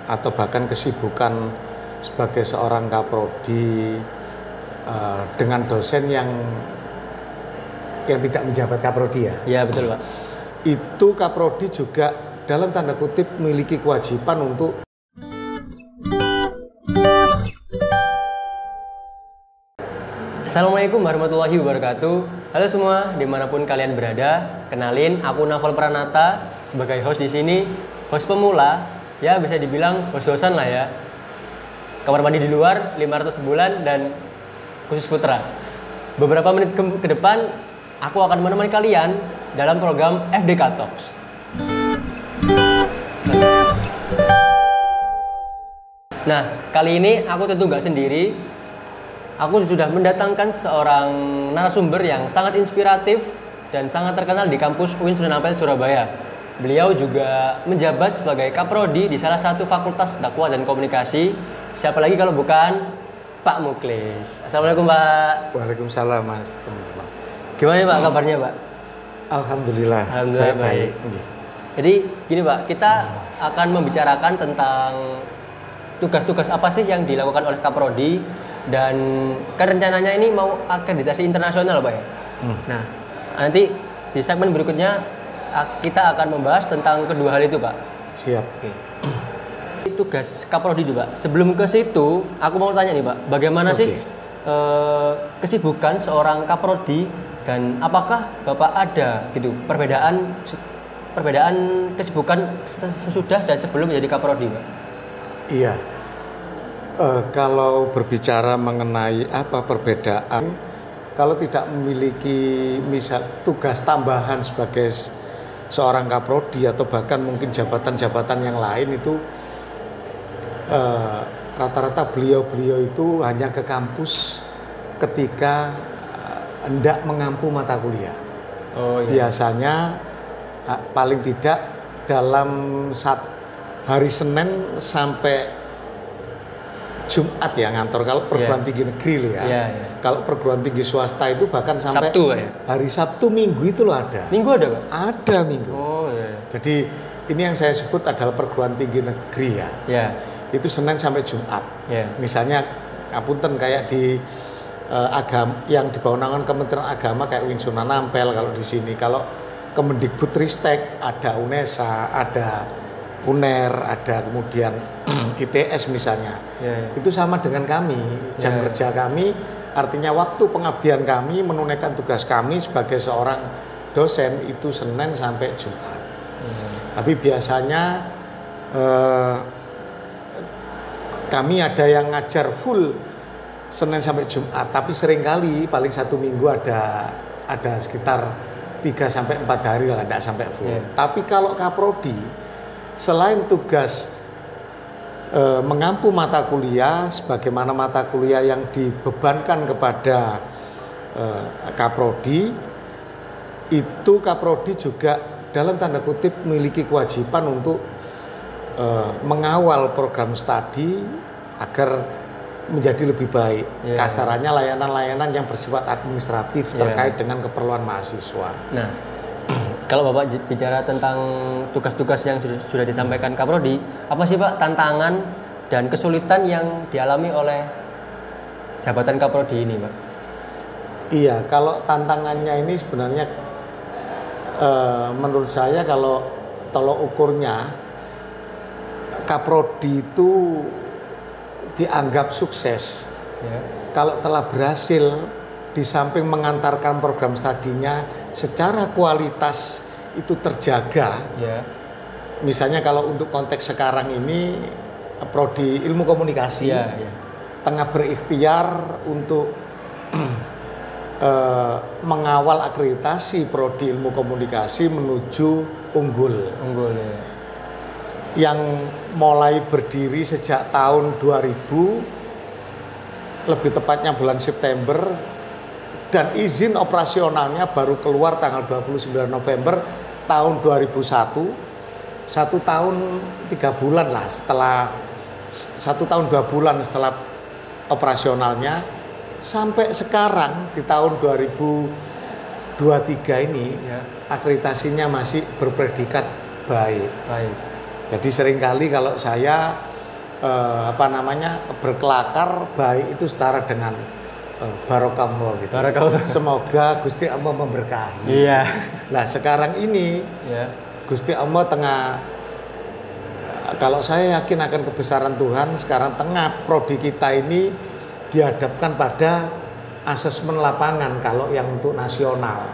atau bahkan kesibukan sebagai seorang kaprodi dengan dosen yang tidak menjabat kaprodi ya. Iya betul Pak. Itu kaprodi juga dalam tanda kutip memiliki kewajiban untuk Assalamualaikum warahmatullahi wabarakatuh. Halo semua, dimanapun kalian berada, kenalin aku Naval Pranata sebagai host di sini, host pemula, ya bisa dibilang host-hostan lah ya. Kamar mandi di luar, 500 sebulan dan khusus putra. Beberapa menit ke depan, aku akan menemani kalian dalam program FDK Talks. Nah, kali ini aku tentu nggak sendiri. Aku sudah mendatangkan seorang narasumber yang sangat inspiratif dan sangat terkenal di kampus UIN Sunan Ampel, Surabaya. Beliau juga menjabat sebagai kaprodi di salah satu fakultas dakwah dan komunikasi. Siapa lagi kalau bukan Pak Muklis. Assalamualaikum Pak. Waalaikumsalam Mas teman-teman. Gimana Pak kabarnya Pak? Alhamdulillah. Alhamdulillah baik. Jadi gini Pak, kita akan membicarakan tentang tugas-tugas apa sih yang dilakukan oleh kaprodi. Dan kan rencananya ini mau akreditasi internasional Pak ya. Nah nanti di segmen berikutnya kita akan membahas tentang kedua hal itu Pak. Siap. Oke. Tugas kaprodi itu Pak. Sebelum ke situ aku mau tanya nih Pak, bagaimana sih kesibukan seorang kaprodi dan apakah Bapak ada gitu perbedaan kesibukan sesudah dan sebelum menjadi kaprodi Pak? Iya. Kalau berbicara mengenai perbedaan, kalau tidak memiliki misal tugas tambahan sebagai seorang kaprodi atau bahkan mungkin jabatan-jabatan yang lain itu rata-rata beliau-beliau itu hanya ke kampus ketika hendak mengampu mata kuliah. Oh, iya. Biasanya paling tidak dalam hari Senin sampai Jumat ya ngantor kalau perguruan tinggi negeri loh ya. Kalau perguruan tinggi swasta itu bahkan sampai Sabtu, ya? Hari Sabtu Minggu itu loh ada. Minggu ada Pak? Ada Minggu. Oh iya. Jadi ini yang saya sebut adalah perguruan tinggi negeri ya. Itu Senin sampai Jumat. Misalnya ngapunten kayak di agama yang di bawah naungan Kementerian Agama kayak UIN Sunan Ampel kalau di sini. Kalau Kemendikbudristek ada UNESA, ada UNER, ada kemudian ITS misalnya. Itu sama dengan kami. Jam kerja kami artinya waktu pengabdian kami menunaikan tugas kami sebagai seorang dosen itu Senin sampai Jumat. Tapi biasanya kami ada yang ngajar full Senin sampai Jumat, tapi seringkali paling satu minggu ada sekitar 3 sampai 4 hari lah, tidak sampai full. Tapi kalau kaprodi selain tugas mengampu mata kuliah sebagaimana mata kuliah yang dibebankan kepada kaprodi, itu kaprodi juga dalam tanda kutip memiliki kewajiban untuk mengawal program studi agar menjadi lebih baik. Kasarannya layanan-layanan yang bersifat administratif terkait dengan keperluan mahasiswa. Nah, kalau Bapak bicara tentang tugas-tugas yang sudah disampaikan kaprodi, apa sih Pak tantangan dan kesulitan yang dialami oleh jabatan kaprodi ini Pak? Iya, kalau tantangannya ini sebenarnya menurut saya kalau tolok ukurnya kaprodi itu dianggap sukses kalau telah berhasil di samping mengantarkan program studinya secara kualitas itu terjaga. Misalnya kalau untuk konteks sekarang ini prodi ilmu komunikasi tengah berikhtiar untuk mengawal akreditasi prodi ilmu komunikasi menuju unggul. Yang mulai berdiri sejak tahun 2000, lebih tepatnya bulan September, dan izin operasionalnya baru keluar tanggal 29 November tahun 2001. 1 tahun 3 bulan lah setelah 1 tahun 2 bulan setelah operasionalnya sampai sekarang di tahun 2023 ini akreditasinya masih berpredikat baik. Jadi seringkali kalau saya berkelakar baik itu setara dengan barokallah gitu. Semoga Gusti Allah memberkahi. Iya. Nah sekarang ini Gusti Allah kalau saya yakin akan kebesaran Tuhan, sekarang tengah prodi kita ini dihadapkan pada asesmen lapangan kalau yang untuk nasional.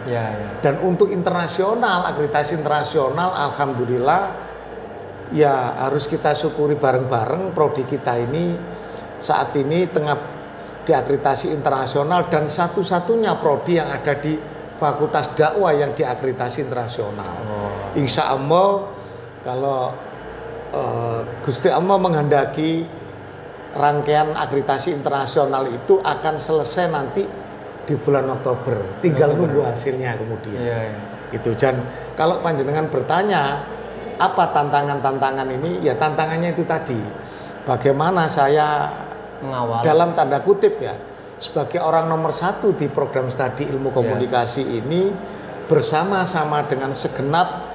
Dan untuk internasional, akreditasi internasional, alhamdulillah ya harus kita syukuri bareng-bareng prodi kita ini saat ini tengah diakreditasi internasional dan satu-satunya prodi yang ada di Fakultas Dakwah yang diakreditasi internasional. Insya Allah kalau Gusti Allah menghendaki rangkaian akreditasi internasional itu akan selesai nanti di bulan Oktober. Tinggal nunggu hasilnya kemudian. Itu. Dan kalau panjenengan bertanya apa tantangan-tantangan ini? Ya tantangannya itu tadi. Bagaimana saya mengawal dalam tanda kutip ya sebagai orang nomor 1 di program studi ilmu komunikasi ini bersama-sama dengan segenap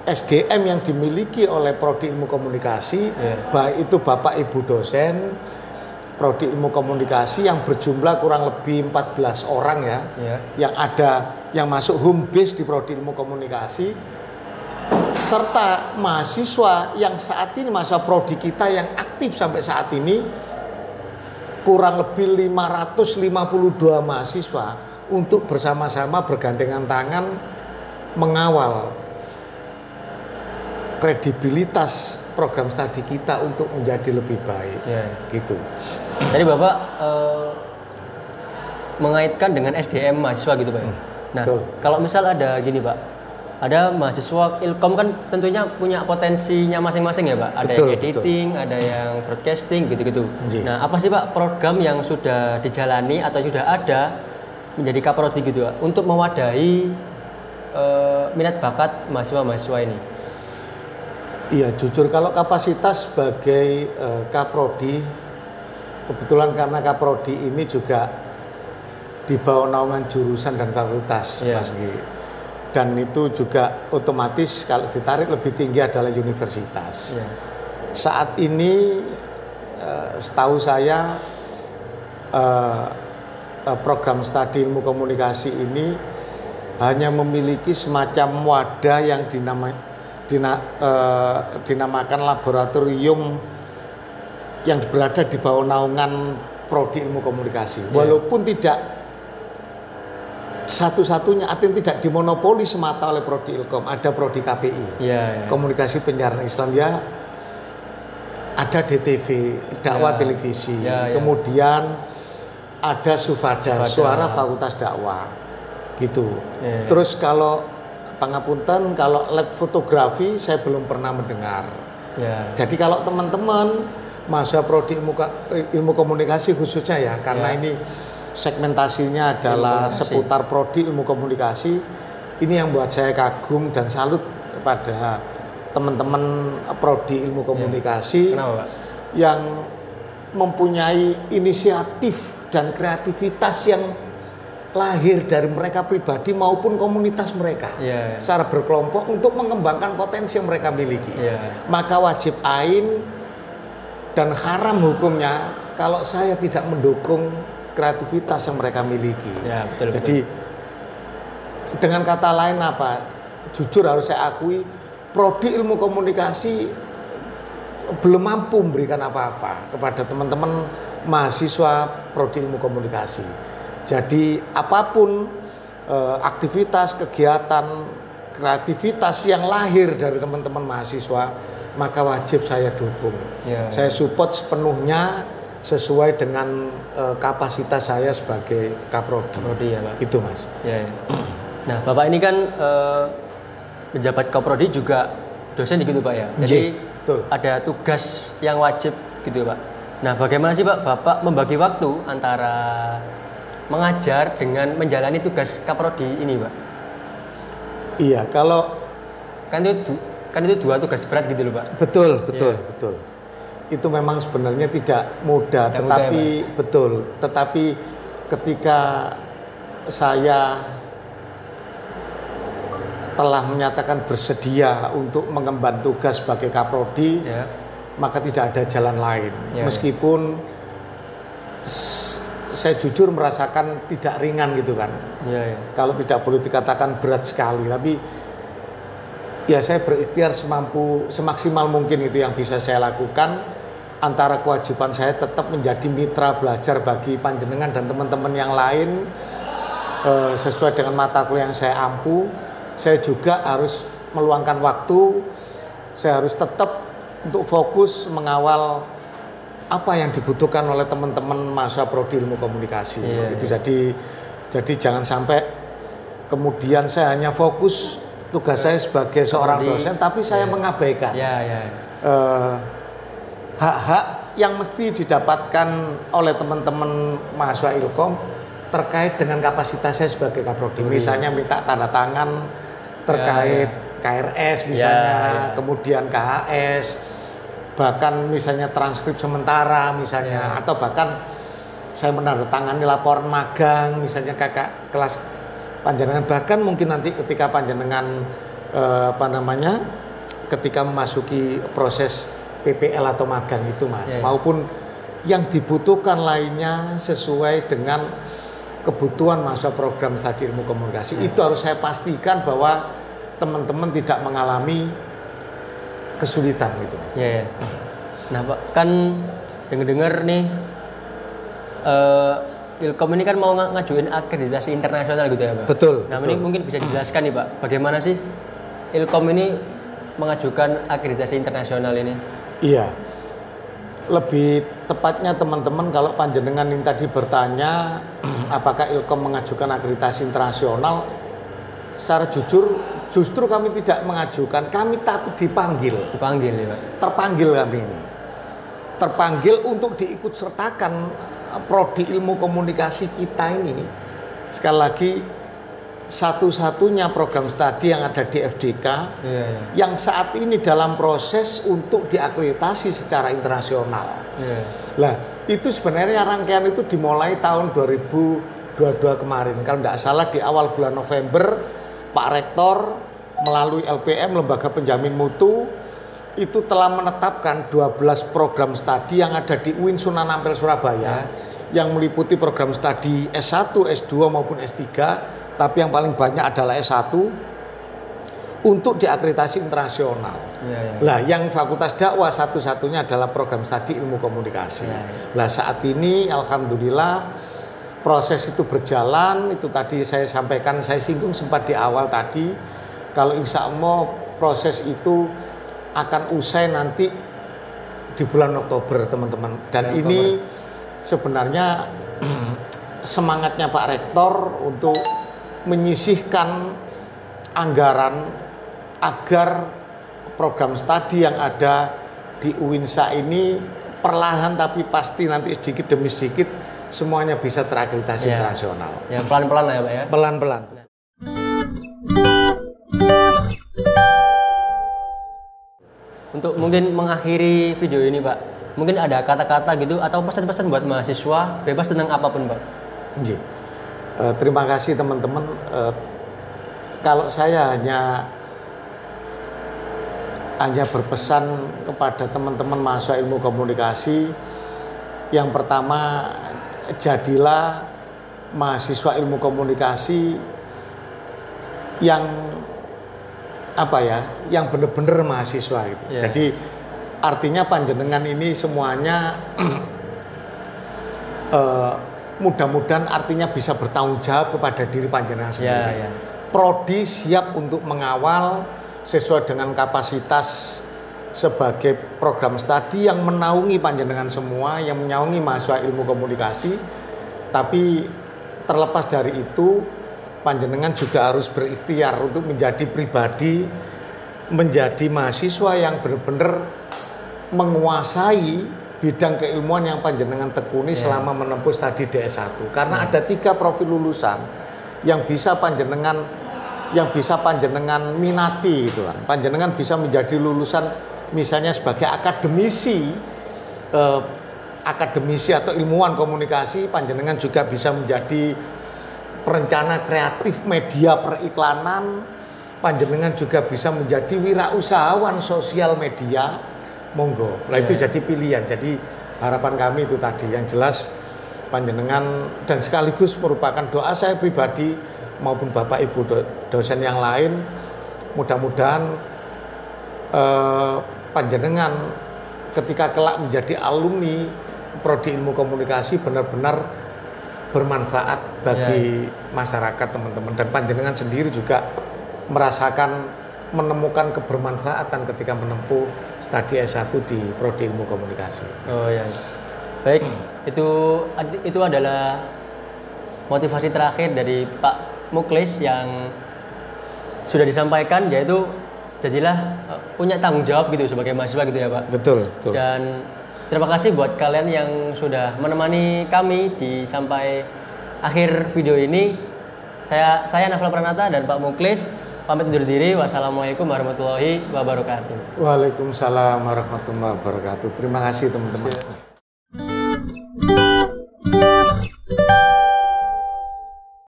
SDM yang dimiliki oleh prodi ilmu komunikasi, baik itu Bapak Ibu dosen prodi ilmu komunikasi yang berjumlah kurang lebih 14 orang yang masuk home base di prodi ilmu komunikasi, serta mahasiswa yang saat ini mahasiswa prodi kita yang aktif sampai saat ini kurang lebih 552 mahasiswa untuk bersama-sama bergandengan tangan mengawal kredibilitas program studi kita untuk menjadi lebih baik. Gitu. Tadi Bapak mengaitkan dengan SDM mahasiswa gitu Pak. Nah, kalau misal ada gini Pak, ada mahasiswa Ilkom kan tentunya punya potensinya masing-masing ya Pak. Ada yang editing, ada yang broadcasting gitu-gitu. Nah, apa sih Pak program yang sudah dijalani atau sudah ada menjadi kaprodi gitu Pak untuk mewadahi minat bakat mahasiswa-mahasiswa ini? Iya, jujur kalau kapasitas sebagai kaprodi, kebetulan karena kaprodi ini juga di bawah naungan jurusan dan fakultas, Mas Gi. Dan itu juga otomatis kalau ditarik lebih tinggi adalah universitas. Saat ini setahu saya program studi ilmu komunikasi ini hanya memiliki semacam wadah yang dinamakan laboratorium yang berada di bawah naungan prodi ilmu komunikasi. Walaupun tidak satu-satunya, artinya tidak dimonopoli semata oleh prodi Ilkom, ada prodi KPI, komunikasi penyiaran Islam ada DTV, dakwah televisi, kemudian ada Sufada, suara fakultas dakwah, gitu. Terus kalau pangapunten, kalau lab fotografi saya belum pernah mendengar. Jadi kalau teman-teman mahasiswa prodi ilmu komunikasi khususnya ya, karena ini segmentasinya adalah seputar prodi ilmu komunikasi, ini yang buat saya kagum dan salut kepada teman-teman prodi ilmu komunikasi yang mempunyai inisiatif dan kreativitas yang lahir dari mereka pribadi maupun komunitas mereka secara berkelompok untuk mengembangkan potensi yang mereka miliki. Maka wajib ain dan haram hukumnya kalau saya tidak mendukung kreativitas yang mereka miliki. Jadi dengan kata lain apa? Jujur harus saya akui, prodi ilmu komunikasi belum mampu memberikan apa-apa kepada teman-teman mahasiswa prodi ilmu komunikasi. Jadi apapun aktivitas, kegiatan, kreativitas yang lahir dari teman-teman mahasiswa, maka wajib saya dukung. Saya support sepenuhnya sesuai dengan kapasitas saya sebagai kaprodi. Itu Mas. Nah Bapak ini kan menjabat kaprodi juga dosen gitu Pak ya. Jadi ada tugas yang wajib gitu Pak. Nah bagaimana sih Pak Bapak membagi waktu antara mengajar dengan menjalani tugas kaprodi ini Pak? Iya, kalau kan itu dua tugas berat gitu loh Pak. Betul. Itu memang sebenarnya tidak mudah, tetapi ketika saya telah menyatakan bersedia untuk mengemban tugas sebagai Kaprodi, maka tidak ada jalan lain. Meskipun saya jujur merasakan tidak ringan gitu kan. Kalau tidak boleh dikatakan berat sekali, tapi ya saya berikhtiar semaksimal mungkin itu yang bisa saya lakukan. Antara kewajiban saya tetap menjadi mitra belajar bagi panjenengan dan teman-teman yang lain sesuai dengan mata kuliah yang saya ampu. Saya juga harus meluangkan waktu, saya harus tetap untuk fokus mengawal apa yang dibutuhkan oleh teman-teman mahasiswa Prodi Ilmu Komunikasi. Itu jadi jangan sampai kemudian saya hanya fokus tugas saya sebagai seorang dosen, tapi saya mengabaikan hak-hak yang mesti didapatkan oleh teman-teman mahasiswa Ilkom terkait dengan kapasitas saya sebagai Kaprodi. Misalnya minta tanda tangan terkait KRS misalnya, kemudian KHS, bahkan misalnya transkrip sementara misalnya, atau bahkan saya menandatangani laporan magang misalnya kakak kelas panjenengan, bahkan mungkin nanti ketika panjenengan ketika memasuki proses PPL atau magang itu Mas, maupun yang dibutuhkan lainnya sesuai dengan kebutuhan masa program studi ilmu komunikasi. Itu harus saya pastikan bahwa teman-teman tidak mengalami kesulitan gitu. Nah Pak, kan dengar nih Ilkom ini kan mau ngajuin akreditasi internasional gitu ya Pak? Betul. Nah ini mungkin bisa dijelaskan nih Pak, bagaimana sih Ilkom ini mengajukan akreditasi internasional ini? Iya. Lebih tepatnya teman-teman kalau panjenengan ini tadi bertanya apakah Ilkom mengajukan akreditasi internasional, secara jujur justru kami tidak mengajukan, kami tapi dipanggil ya Pak? Terpanggil kami ini, terpanggil untuk diikut sertakan Prodi Ilmu Komunikasi kita ini. Sekali lagi satu-satunya program studi yang ada di FDK yang saat ini dalam proses untuk diakreditasi secara internasional. Lah itu sebenarnya rangkaian itu dimulai tahun 2022 kemarin. Kalau tidak salah di awal bulan November Pak Rektor melalui LPM Lembaga Penjamin Mutu itu telah menetapkan 12 program studi yang ada di UIN Sunan Ampel Surabaya yang meliputi program studi S1, S2 maupun S3. Tapi yang paling banyak adalah S1 untuk diakreditasi internasional. Lah yang Fakultas Dakwah satu-satunya adalah program studi ilmu komunikasi. Lah saat ini alhamdulillah proses itu berjalan. Itu tadi saya sampaikan, saya singgung sempat di awal tadi, kalau insya Allah proses itu akan usai nanti di bulan Oktober teman-teman. Dan ini sebenarnya semangatnya Pak Rektor untuk menyisihkan anggaran agar program studi yang ada di UINSA ini perlahan tapi pasti nanti sedikit demi sedikit semuanya bisa terakreditasi internasional. Ya pelan-pelan lah ya Pak ya. Pelan-pelan. Untuk mungkin mengakhiri video ini Pak, mungkin ada kata-kata gitu atau pesan-pesan buat mahasiswa bebas tentang apapun Pak. Terima kasih teman-teman. Kalau saya hanya berpesan kepada teman-teman mahasiswa ilmu komunikasi, yang pertama jadilah mahasiswa ilmu komunikasi yang yang benar-benar mahasiswa gitu. Jadi artinya panjenengan ini semuanya mudah-mudahan artinya bisa bertanggung jawab kepada diri panjenengan sendiri. Prodi siap untuk mengawal sesuai dengan kapasitas sebagai program studi yang menaungi panjenengan semua, yang menaungi mahasiswa ilmu komunikasi. Tapi terlepas dari itu, panjenengan juga harus berikhtiar untuk menjadi pribadi, menjadi mahasiswa yang benar-benar menguasai bidang keilmuan yang panjenengan tekuni selama menempuh studi DS1. Karena ada 3 profil lulusan yang bisa panjenengan minati gitu kan. Panjenengan bisa menjadi lulusan misalnya sebagai akademisi atau ilmuwan komunikasi, panjenengan juga bisa menjadi perencana kreatif media periklanan, panjenengan juga bisa menjadi wirausahawan sosial media, monggo. Lah itu jadi pilihan. Jadi harapan kami itu tadi yang jelas panjenengan dan sekaligus merupakan doa saya pribadi maupun Bapak Ibu dosen yang lain, mudah-mudahan panjenengan ketika kelak menjadi alumni Prodi Ilmu Komunikasi benar-benar bermanfaat bagi masyarakat teman-teman, dan panjenengan sendiri juga merasakan menemukan kebermanfaatan ketika menempuh studi S1 di Prodi Ilmu Komunikasi. Oh ya. Baik, itu adalah motivasi terakhir dari Pak Muklis yang sudah disampaikan, yaitu jadilah punya tanggung jawab gitu sebagai mahasiswa gitu ya Pak. Betul, betul. Dan terima kasih buat kalian yang sudah menemani kami di sampai akhir video ini. Saya Nafla Pranata dan Pak Muklis pamit undur diri. Wassalamualaikum warahmatullahi wabarakatuh. Waalaikumsalam warahmatullahi wabarakatuh. Terima kasih teman-teman.